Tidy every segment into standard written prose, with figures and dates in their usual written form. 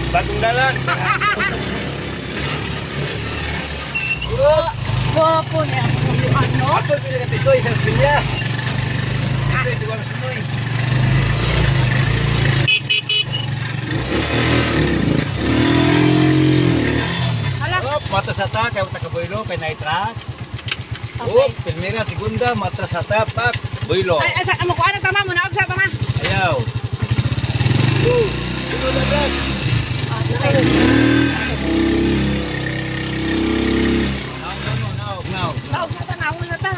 Bagong dalan. Guwapo niya. Ano? Ako pinagatisoy sa Pinya. Tisoy, di wala sumoy. Hala. Mata sata, kaya utang kaboylo, kay naitra. Okay. Primera, segunda, mata sata, pak, boylo. Ay, asa mo ko ana tama mo na sa tama. Ayaw. Sino dagat? Now. Taog sa tanaw na ta.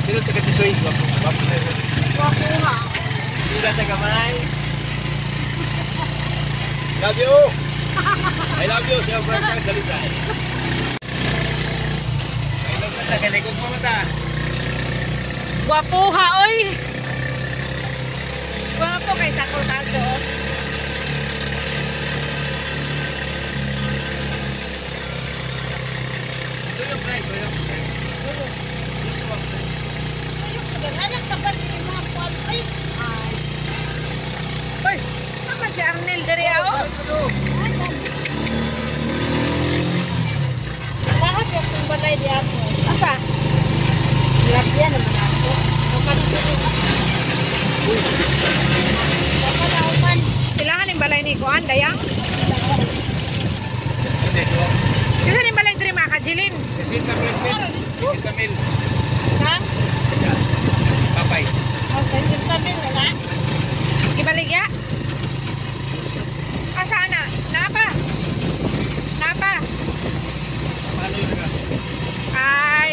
Sino tagatisoy? Wapo na yun. Guwapo ha. Sila sa kamay. Love you. I love you. Siya ba kang dalitay? I love ka sa kalikog mo mata. Guwapo ha oy. Guwapo kay sa kulkado. Ito yung price. Ito yung price. Anak sa pati mga kuwan ay. Oy, naman si Arnel diri ako. Bakit yung balay di ako? Apa? Lagyan naman ako. Kailangan yung balay ni Kuan, Dayang? Hindi ito. Kasi yung balay diri mga kajilin. Kasi Camille. Kasi Camille. Ha? Papay. Oh, sa Camille na? Ibaligya? Asa na? Napa? Napa? Paano yun ka? Ay.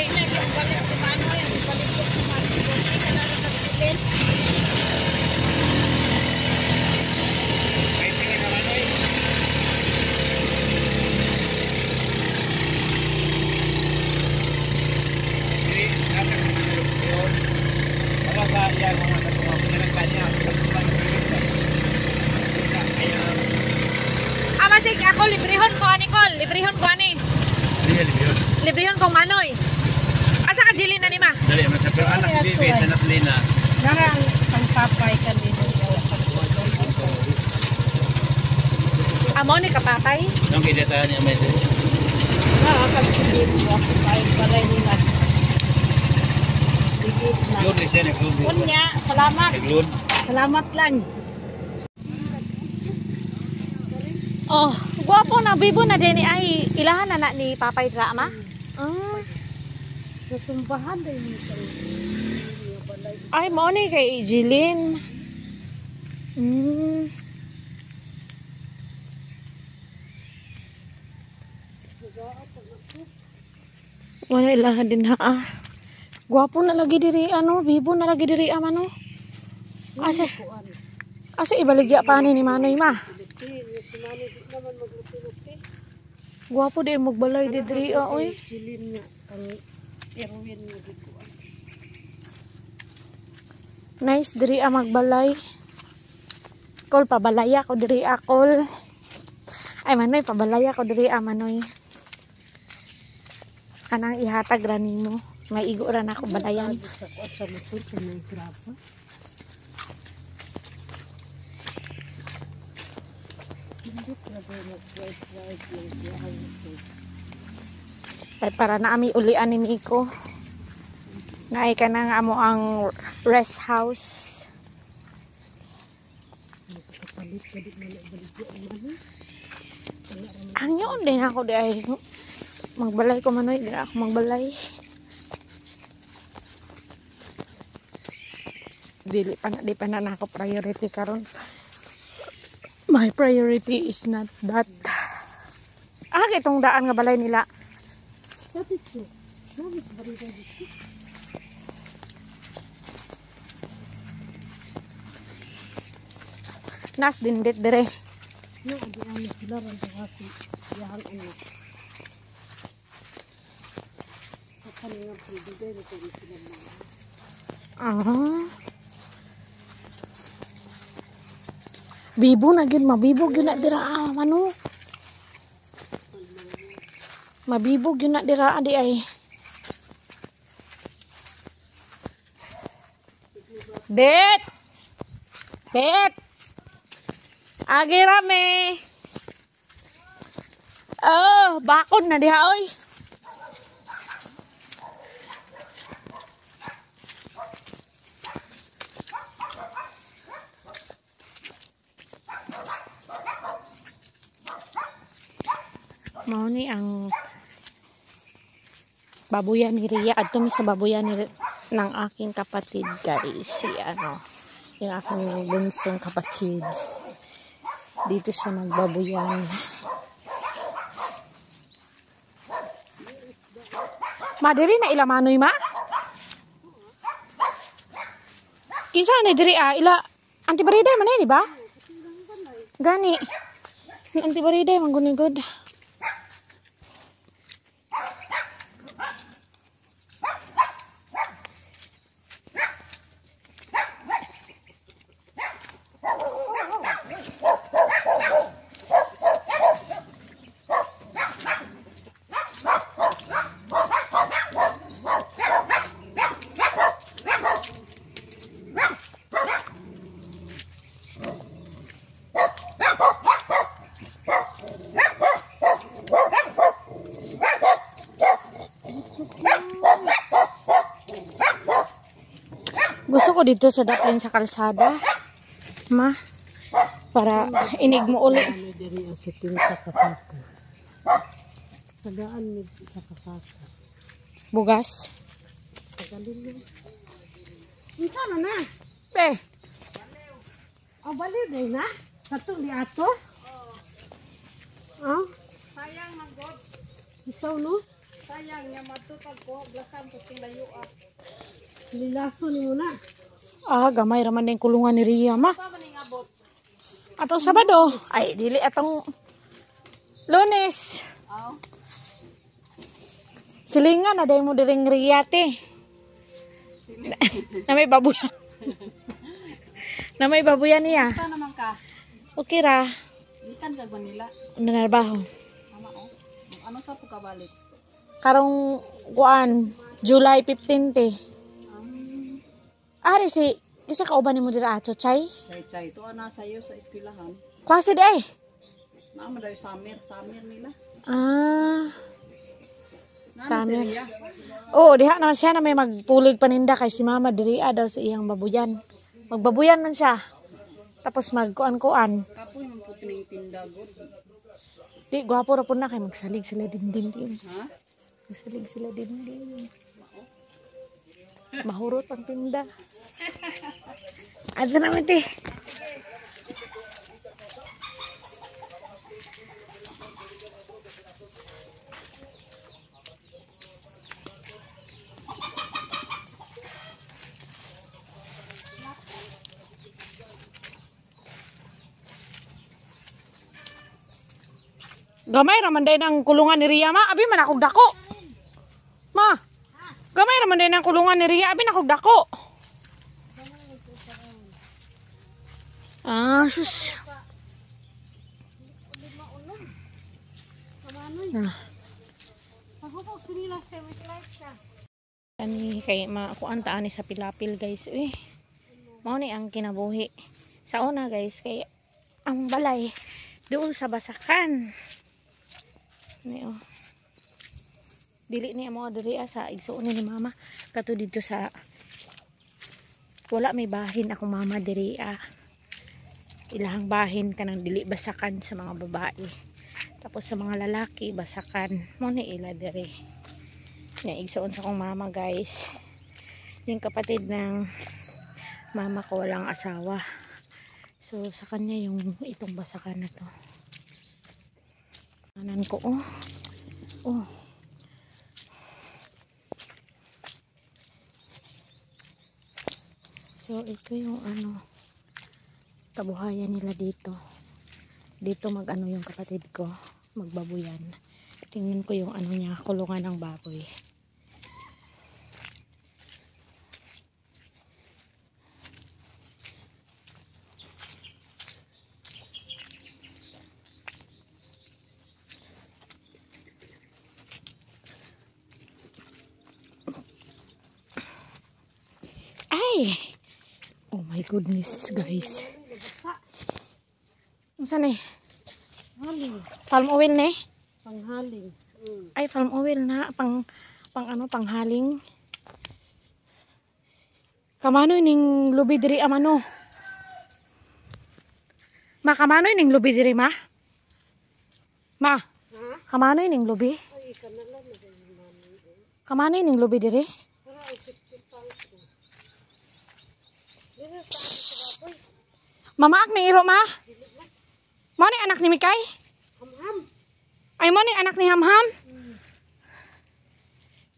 Kahit tingin naman eh. Jadi, nasa kami yun. Wala sa yan, mga katungwa. Pinagkanya. Masig ako librehon ko ani Kol, librehon ko ani. Librehon ko manoy. Asa ka jilin na ni ma? Dali, pero anak bibi, anak Lina. Narang ang papay kanino. Amo ni kapapay? Nung kidata niya may ito. Pag-ibig mo ako tayo balay nila. Glod, isa na glod. Kunya, salamat. Glod. Salamat lang. Oh, guwapo na bibo na din ay ilahan na ni Papay Drama. Natumbahan din nito. Ay, mo ni kay Jilin. Wala ilahan din ha. Guwapo na lagi diri ano, bibo na lagi diri ano. Asa ibaligya pa ni Manoy ma. Guwapo di magbalay di diri oy. Nice diri magbalay. Kol pabalaya ko diri akol. Ay Manoy pabalaya ko diri Manoy. Kanang ihatag ra nimo. May igo ra na ako balayan. Ay para na ami ulian ni Miko. Naay ka na nga mo ang rest house. Ang yun din ako di ay magbalay ko Manoy, di ako magbalay. Di pa na ako priority karon. My priority is not that. Itong daan nga balay nila. Nas din dit dire. Bibo na gyud, mabibog gyud na dira mano. Mabibog gyud na dira di ay. Det. Agi rame. Oh, bakod na diha oy. Mao ni ang babuyan ni Ria. Adto mi sa babuyan ni ng aking kapatid guys. Si ano, yung aking bunsong kapatid. Dito siya nagbabuyan. Ma, diri na ilamanoy ma? Kisa ni diri ila antibariday man di ba? Gani. Antibariday man gunigod. Gusto ko dito sa dating sa kalsada. Ma, para inig mo ulit. Ano diri ang siting sa kasaka. Tagaan ni sa kasaka. Bugas. Tagalin mo. Isa na. Eh, O baliw day na. Katong di ato. Oh. Sayang magod. Ikaw no. Sayang nga matutag ko blasan ko ting layuan. Lilaso ni mo na. gamay raman din kulungan ni Ria, ma. Sa man ning abot. Atong Sabado. Ay, dili atong Lunes. Aw. Silingan na day mo diring Riyate. Na may babuyan. Na may babuyan niya. Sa naman ka. Okay ra. Gikan kag Manila. Nanarbaho. Ama oh. Ano sa po ka balik? Karong kuan July 15 te. Ari si isa ka uban nimo dira ato chay. Chay to ana sayo sa eskwelahan. Klase di ay. Na man daw summer nila. Ah, Summer. summer. Oo, diha naman siya na may magpulig paninda kay si mama diri daw sa iyang babuyan. Magbabuyan man siya. Tapos magkuan-kuan. Kapoy man po tinitinda god. Di gwapo ra pud na kay magsalig sila dindin. Ha? Magsalig sila dindin. Mahurot ang tinda. Ada naman te. Gamay raman day ng kulungan ni Ria, ma. Abi man akong dako. Ma. Gamay raman day ng kulungan ni Ria, abi na akong dako. Ah, sus. Ah. Ani kay makuan ta ani sa pilapil guys. Mao ni ang kinabuhi. Sa una guys kay ang balay doon sa basakan. Ni oh. Dili ni mo diri sa igsuon ni mama kato dito sa wala may bahin akong mama diri ilahang bahin kanang dili basakan sa mga babae. Tapos sa mga lalaki basakan mo ni ila diri. Nya igsuon sa akong mama guys. Yung kapatid ng mama ko walang asawa. So sa kanya yung itong basakan na to. Kanan ko oh. So ito yung ano kabuhayan nila dito. Dito mag-ano yung kapatid ko, magbabuyan. Tingnan ko yung ano niya, kulungan ng baboy. Ay! Oh my goodness, guys. Unsa ni? Haling. Palm oil ni? Panghaling. Ay, palm oil na. Pang ano, panghaling. Kamano ning lubi diri amano? Ma, kamano ning lubi diri, ma? Ma, Ha? kamano ning lubi? Ay, kanalan na rin namin. Kamano ning lubi diri? Para ay 50 pounds na. Dili Mamaak ni iro, ma? Mo ni anak ni Mikay? ham-ham. Ay, mo ni anak ni Hamham?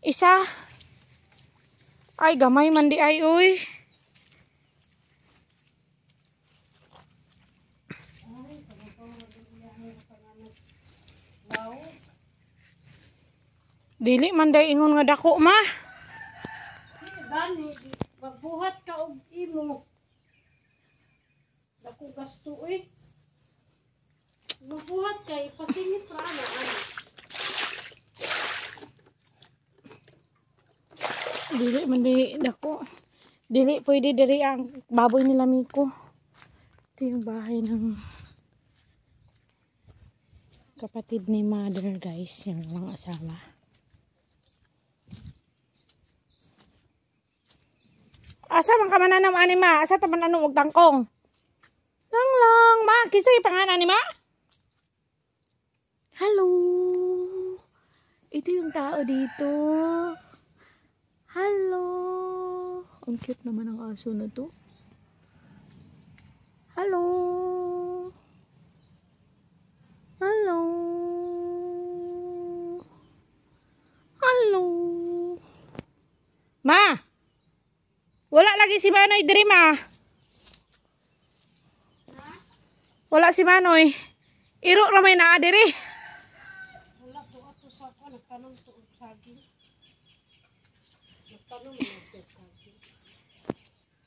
Isa. Ay, gamay man di ay, uy. Dili man day ingon nga dako, ma. Dani, magbuhat ka og imo. Dako gasto eh. Magbuhat kay pasingit ra na ano. Dili man day dako. Dili pwede diri ang baboy nila Miko. Ito yung bahay ng kapatid ni mother, guys. Yung mga asawa. Asa man ka mananam ani, ma? Asa ta mananam og tangkong? Lang, ma. Kisay pangalan ni ma? Hello. Ito yung tao dito. Hello. Ang cute naman ang aso na to. Hello. Hello. Hello. Ma. Wala lagi si Manoy diri, ma. Wala si Manoy. Iro ra may naa diri. Wala to ato sa ako nagtanong to og saging. Nagtanong mo sa saging.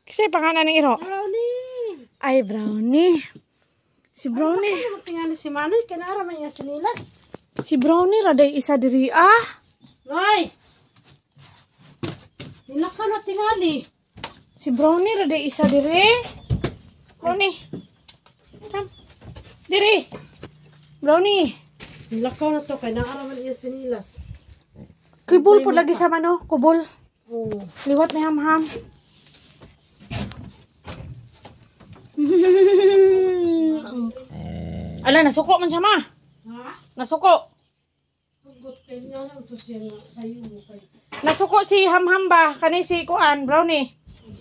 Kasi pangalan ng iro. Brownie. Ay, Brownie. Si Brownie. Ano tingnan si Manoy kanara man iya sinilas. Si Brownie raday isa diri, ah. Noy. Nilaka na tingali. Si Brownie raday isa diri. Brownie. Come. Diri. Brownie. Nilakaw na to kay naara man iya sinilas. Kubol po lagi sa mano. Kubol. Oh. Liwat ni Hamham. Ala, nasuko man siya, ma. Ha? Nasuko. Hugot kay niya lang to siya nga sayo mo kay. Nasuko si Hamham ba? Kani si Kuan, Brownie.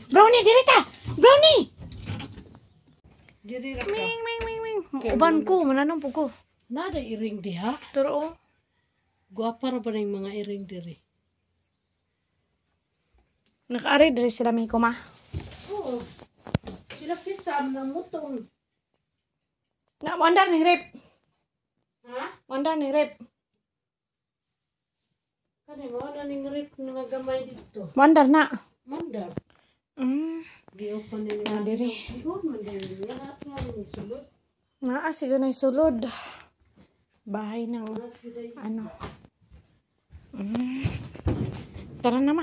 Brownie, diri ta. Brownie. Diri ra ka. Ming, ming, ming, ming. Uban ko, mananong po ko. Nada iring diha. Turo. Guwapa ra ba ng mga iring diri? Nakaari diri sila may kuma. Oo. Sila si Sam na mutong. Na, mandar ni Rip. Ha? Mandar ni Rip. Kani mo na ning rip nga gamay dito. Mandar na. Mandar. Giyo pa ni Ah, diri. Giyo man diri. Lahat nga ni sulod. Naa, sige na sulod. Bahay ng, Lahat giday. ano. Tara naman.